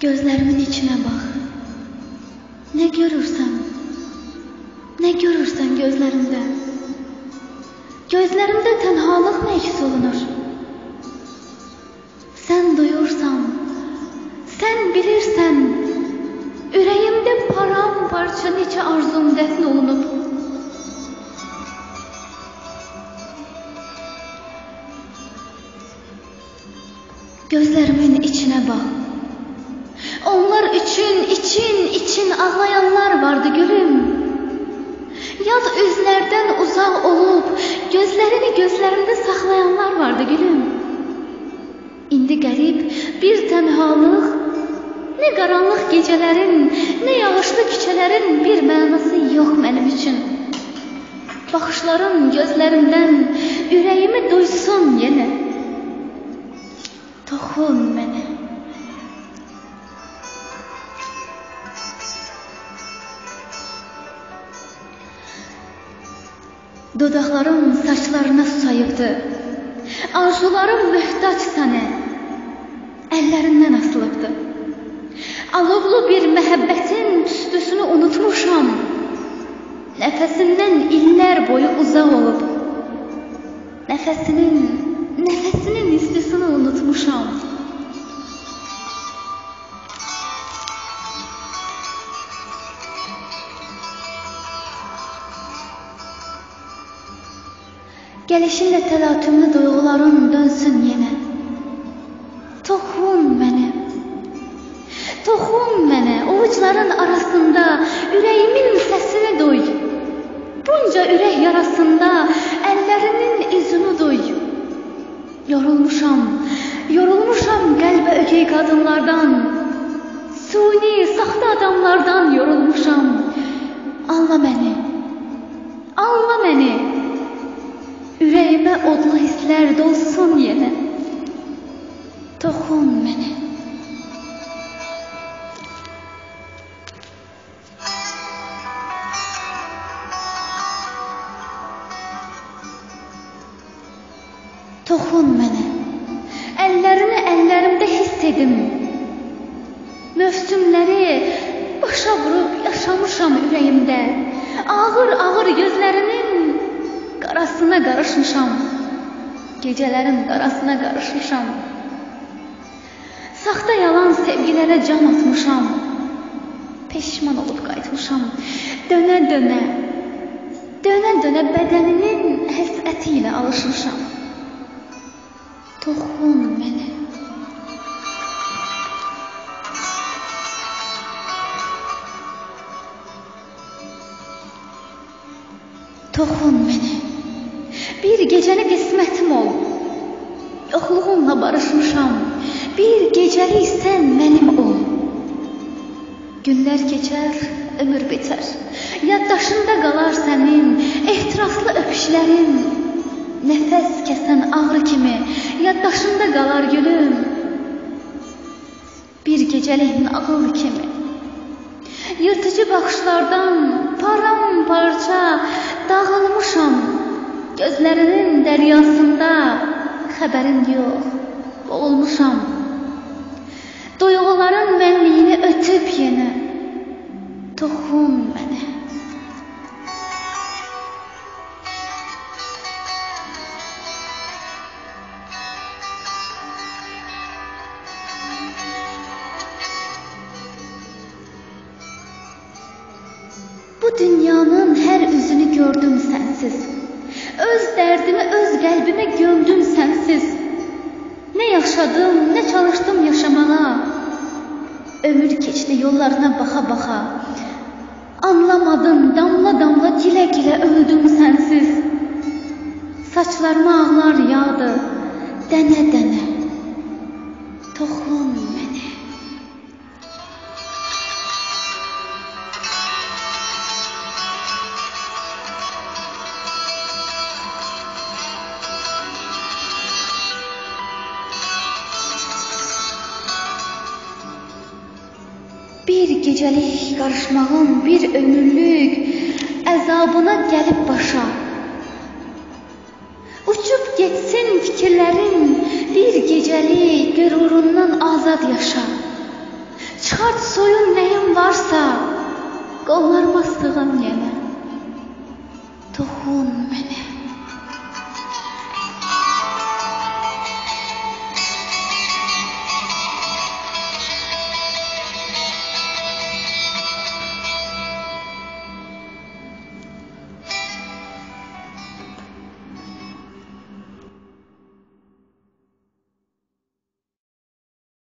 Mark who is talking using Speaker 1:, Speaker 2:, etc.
Speaker 1: Gözlerimin içine bak. Ne görürsen gözlerimde. Gözlerimde tenhalık meks olunur. Sen duyursan, sen bilirsen, yüreğimde paramparça neçe arzum defn olunup. Gözlerimin içine bak. Onlar için ağlayanlar vardı gülüm. Yad üzlerden uzak olup gözlerini gözlerimde saklayanlar vardı gülüm. İndi garip bir tenhalık, ne karanlık gecelerin, ne yağışlı küçelerin bir mənası yok benim için. Bakışların gözlerimden yüreğimi duysun yine. Toxun beni. Dodaqlarım saçlarına susayıbdı. Arzularım mühtaç sənə, əllərindən asılıbdı. Alovlu bir məhəbbətin tüstüsünü unutmuşam. Nəfəsindən illər boyu uzaq olub. Nəfəsinin istisini unutmuşam. Gəlişinlə təlatümlü duyğularım dönsün yenə. Toxun mənə, ovuçların arasında ürəyimin səsini duy. Bunca ürək yarasında əllərinin izini duy. Yorulmuşam qəlbə ögey qadınlardan, suni, saxta adamlardan yorulmuşam. Anla məni. Ürəyimə odlu hisslər dolsun yenə. Toxun mənə. Toxun mənə. Əllərini əllərimdə hiss edim. Mövsümləri başa vurub yaşamışam ürəyimdə. Ağır gözlərinin qarasına qarışmışam. Gecələrin qarasına qarışmışam. Saxta yalan sevgilərə can atmışam. Peşman olub qayıtmışam. Dönə bədəninin həsrəti ilə alışmışam. Toxun mənə. Toxun mənə. Bir gecəni qismətim ol. Yoxluğunla barışmışam. Bir gecəlik sən mənim ol. Günlər keçər, ömür bitər. Yaddaşında qalar sənin ehtiraslı öpüşlərin. Nəfəs kəsən ağrı kimi yaddaşında qalar gülüm. Bir gecəlik nağıl kimi. Yırtıcı baxışlardan paramparça dağılmışam. Gözlərinin dəryasında xəbərim yox, boğulmuşam. Duyğuların mənliyini ötüb yenə. Toxun mənə. Bu dünyanın hər üzünü gördüm sənsiz. Öz dərdimi, öz qəlbimə gömdüm sənsiz. Nə yaşadım, nə çalışdım yaşamağa. Ömür keçdi yollarına baxa-baxa. Anlamadım, damla gilə-gilə öldüm sənsiz. Saçlarıma ağlar yağdı, dənə. Toxun mənə. Bir gecəlik qarışmağın bir ömürlük əzabına gəlib başa. Uçub getsin fikirlərin bir gecəlik qürurundan azad yaşa. Çıxart soyun nəyim varsa, qollarıma sığın yenə.